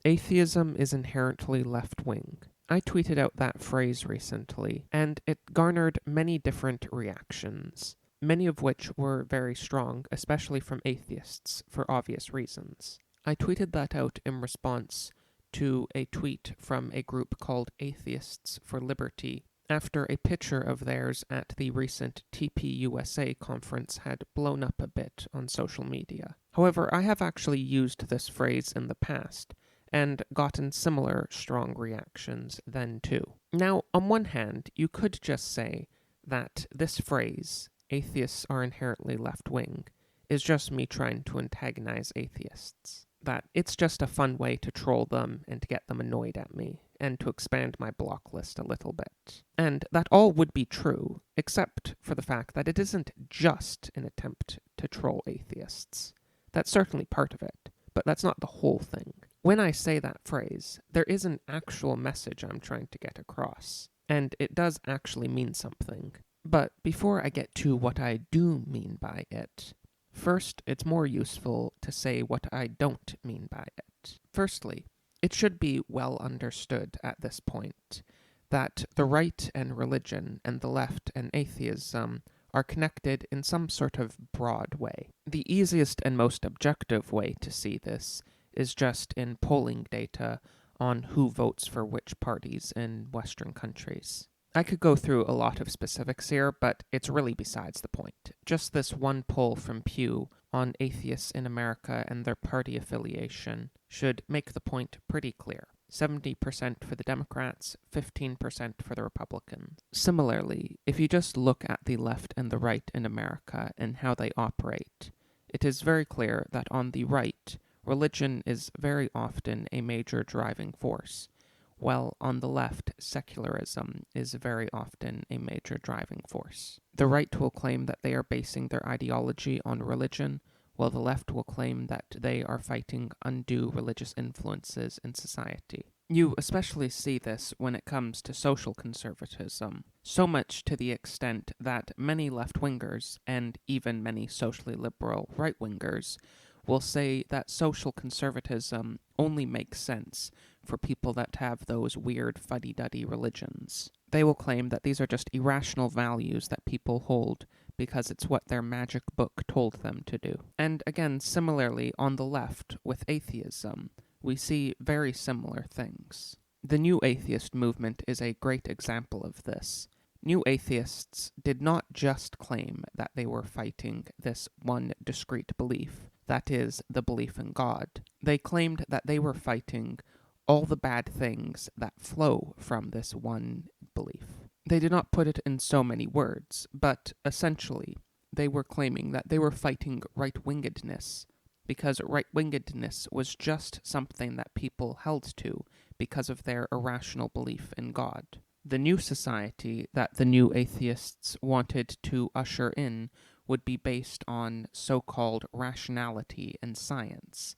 Atheism is inherently left-wing. I tweeted out that phrase recently, and it garnered many different reactions, many of which were very strong, especially from atheists, for obvious reasons. I tweeted that out in response to a tweet from a group called Atheists for Liberty, after a picture of theirs at the recent TPUSA conference had blown up a bit on social media. However, I have actually used this phrase in the past, and gotten similar strong reactions then too. Now, on one hand, you could just say that this phrase, atheists are inherently left-wing, is just me trying to antagonize atheists. That it's just a fun way to troll them and to get them annoyed at me, and to expand my block list a little bit. And that all would be true, except for the fact that it isn't just an attempt to troll atheists. That's certainly part of it, but that's not the whole thing. When I say that phrase, there is an actual message I'm trying to get across, and it does actually mean something. But before I get to what I do mean by it, first, it's more useful to say what I don't mean by it. Firstly, it should be well understood at this point that the right and religion and the left and atheism are connected in some sort of broad way. The easiest and most objective way to see this is just in polling data on who votes for which parties in Western countries. I could go through a lot of specifics here, but it's really besides the point. Just this one poll from Pew on atheists in America and their party affiliation should make the point pretty clear. 70% for the Democrats, 15% for the Republicans. Similarly, if you just look at the left and the right in America and how they operate, it is very clear that on the right, religion is very often a major driving force, while on the left, secularism is very often a major driving force. The right will claim that they are basing their ideology on religion, while the left will claim that they are fighting undue religious influences in society. You especially see this when it comes to social conservatism, so much to the extent that many left-wingers, and even many socially liberal right-wingers, will say that social conservatism only makes sense for people that have those weird fuddy-duddy religions. They will claim that these are just irrational values that people hold because it's what their magic book told them to do. And again, similarly, on the left, with atheism, we see very similar things. The New Atheist movement is a great example of this. New Atheists did not just claim that they were fighting this one discrete belief, that is, the belief in God. They claimed that they were fighting all the bad things that flow from this one belief. They did not put it in so many words, but essentially, they were claiming that they were fighting right-wingedness, because right-wingedness was just something that people held to because of their irrational belief in God. The new society that the New Atheists wanted to usher in would be based on so-called rationality and science.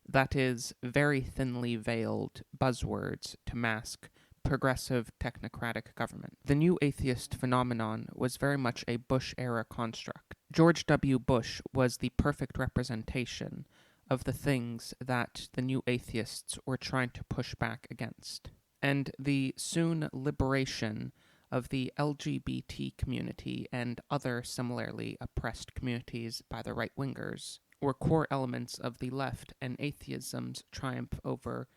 That is, very thinly veiled buzzwords to mask progressive technocratic government. The New Atheist phenomenon was very much a Bush-era construct. George W. Bush was the perfect representation of the things that the New Atheists were trying to push back against. And the soon liberation of the LGBT community and other similarly oppressed communities by the right-wingers were core elements of the left and atheism's triumph over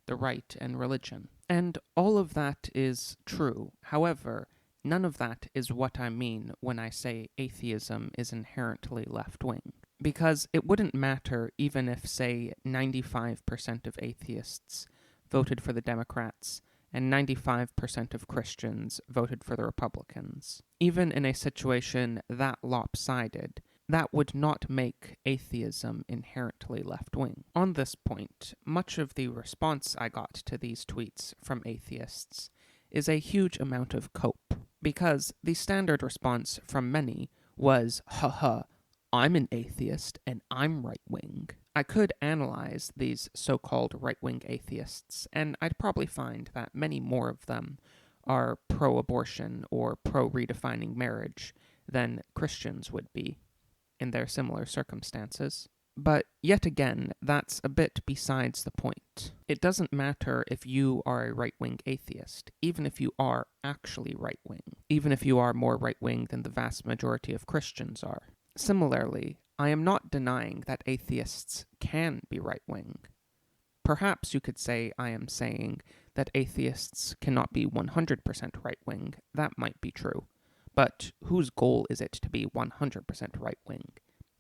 the right and religion. And all of that is true. However, none of that is what I mean when I say atheism is inherently left-wing. Because it wouldn't matter even if, say, 95% of atheists voted for the Democrats and 95% of Christians voted for the Republicans. Even in a situation that lopsided, that would not make atheism inherently left-wing. On this point, much of the response I got to these tweets from atheists is a huge amount of cope, because the standard response from many was, haha, I'm an atheist and I'm right-wing. I could analyze these so-called right-wing atheists, and I'd probably find that many more of them are pro-abortion or pro-redefining marriage than Christians would be in their similar circumstances. But yet again, that's a bit besides the point. It doesn't matter if you are a right-wing atheist, even if you are actually right-wing, even if you are more right-wing than the vast majority of Christians are. Similarly, I am not denying that atheists can be right-wing. Perhaps you could say I am saying that atheists cannot be 100% right-wing. That might be true. But whose goal is it to be 100% right-wing?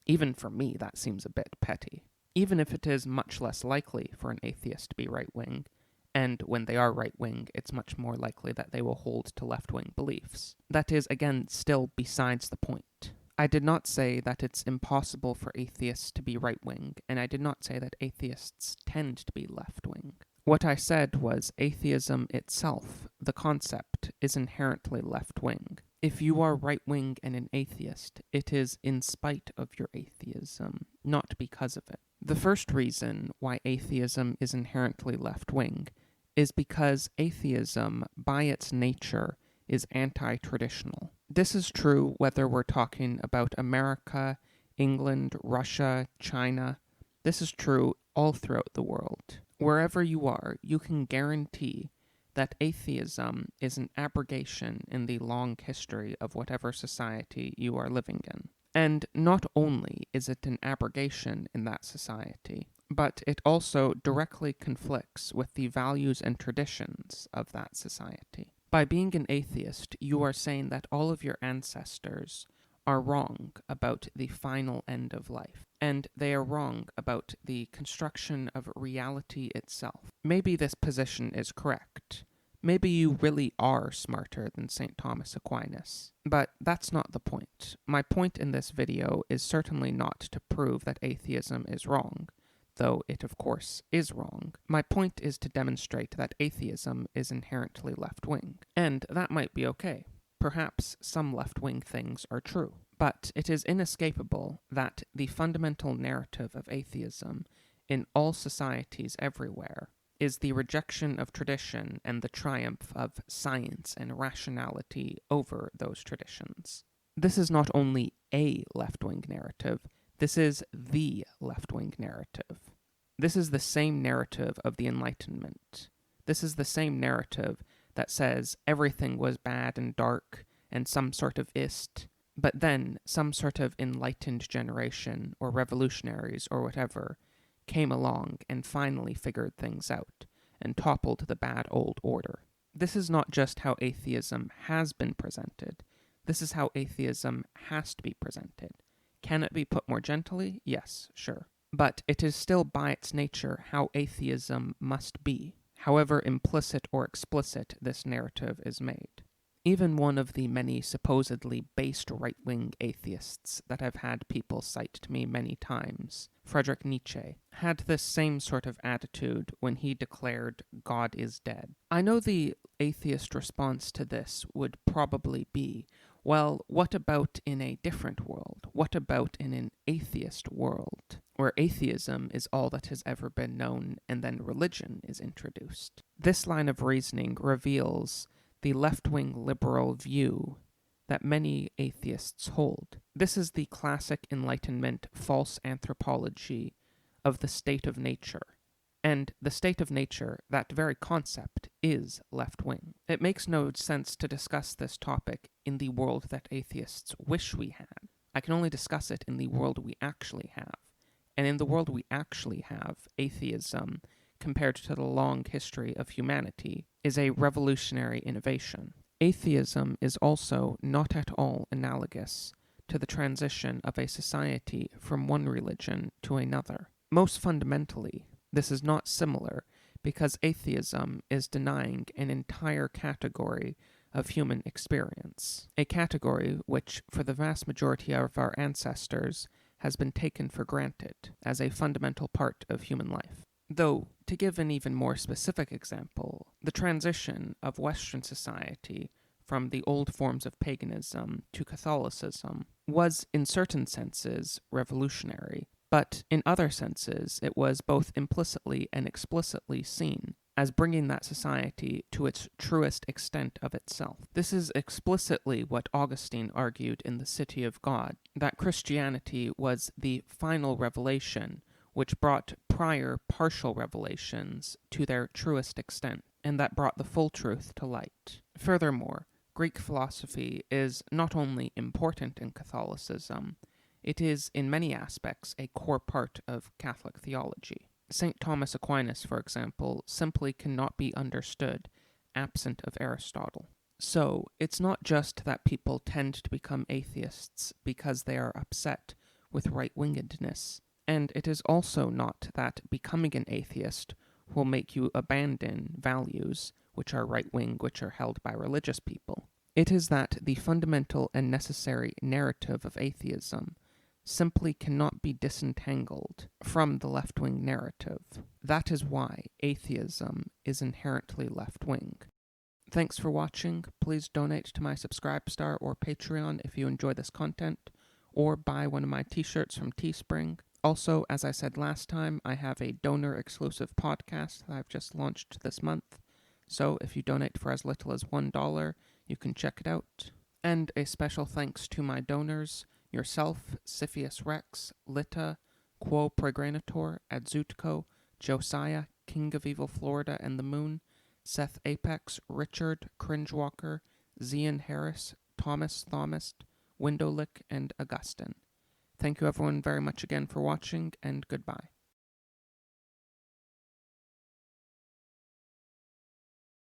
Even for me, that seems a bit petty. Even if it is much less likely for an atheist to be right-wing, and when they are right-wing, it's much more likely that they will hold to left-wing beliefs. That is, again, still besides the point. I did not say that it's impossible for atheists to be right-wing, and I did not say that atheists tend to be left-wing. What I said was atheism itself, the concept, is inherently left-wing. If you are right-wing and an atheist, it is in spite of your atheism, not because of it. The first reason why atheism is inherently left-wing is because atheism, by its nature, is anti-traditional. This is true whether we're talking about America, England, Russia, China. This is true all throughout the world. Wherever you are, you can guarantee that atheism is an abrogation in the long history of whatever society you are living in. And not only is it an abrogation in that society, but it also directly conflicts with the values and traditions of that society. By being an atheist, you are saying that all of your ancestors are wrong about the final end of life, and they are wrong about the construction of reality itself. Maybe this position is correct. Maybe you really are smarter than St. Thomas Aquinas. But that's not the point. My point in this video is certainly not to prove that atheism is wrong, though it of course is wrong. My point is to demonstrate that atheism is inherently left-wing, and that might be okay. Perhaps some left-wing things are true. But it is inescapable that the fundamental narrative of atheism in all societies everywhere is the rejection of tradition and the triumph of science and rationality over those traditions. This is not only a left-wing narrative, this is the left-wing narrative. This is the same narrative of the Enlightenment. This is the same narrative that says everything was bad and dark and some sort of ist, but then some sort of enlightened generation or revolutionaries or whatever came along and finally figured things out and toppled the bad old order. This is not just how atheism has been presented. This is how atheism has to be presented. Can it be put more gently? Yes, sure. But it is still by its nature how atheism must be, however implicit or explicit this narrative is made. Even one of the many supposedly based right-wing atheists that I've had people cite to me many times, Friedrich Nietzsche, had this same sort of attitude when he declared God is dead. I know the atheist response to this would probably be, well, what about in a different world? What about in an atheist world, where atheism is all that has ever been known and then religion is introduced? This line of reasoning reveals the left-wing liberal view that many atheists hold. This is the classic Enlightenment false anthropology of the state of nature. And the state of nature, that very concept, is left-wing. It makes no sense to discuss this topic in the world that atheists wish we had. I can only discuss it in the world we actually have. And in the world we actually have, atheism, compared to the long history of humanity, is a revolutionary innovation. Atheism is also not at all analogous to the transition of a society from one religion to another. Most fundamentally, this is not similar because atheism is denying an entire category of human experience, a category which, for the vast majority of our ancestors, has been taken for granted as a fundamental part of human life. Though, to give an even more specific example, the transition of Western society from the old forms of paganism to Catholicism was, in certain senses, revolutionary, but in other senses it was both implicitly and explicitly seen as bringing that society to its truest extent of itself. This is explicitly what Augustine argued in The City of God, that Christianity was the final revelation which brought prior partial revelations to their truest extent, and that brought the full truth to light. Furthermore, Greek philosophy is not only important in Catholicism, it is in many aspects a core part of Catholic theology. St. Thomas Aquinas, for example, simply cannot be understood absent of Aristotle. So, it's not just that people tend to become atheists because they are upset with right-wingedness, and it is also not that becoming an atheist will make you abandon values which are right-wing, which are held by religious people. It is that the fundamental and necessary narrative of atheism simply cannot be disentangled from the left-wing narrative. That is why atheism is inherently left-wing. Thanks for watching. Please donate to my Subscribestar or Patreon if you enjoy this content, or buy one of my t-shirts from Teespring. Also, as I said last time, I have a donor-exclusive podcast that I've just launched this month, so if you donate for as little as $1, you can check it out. And a special thanks to my donors, yourself, Siphius Rex, Lita, Quo Pregranator, Adzutko, Josiah, King of Evil Florida and the Moon, Seth Apex, Richard, Cringewalker, Zian Harris, Thomas Thomist, Windowlick, and Augustine. Thank you everyone very much again for watching, and goodbye.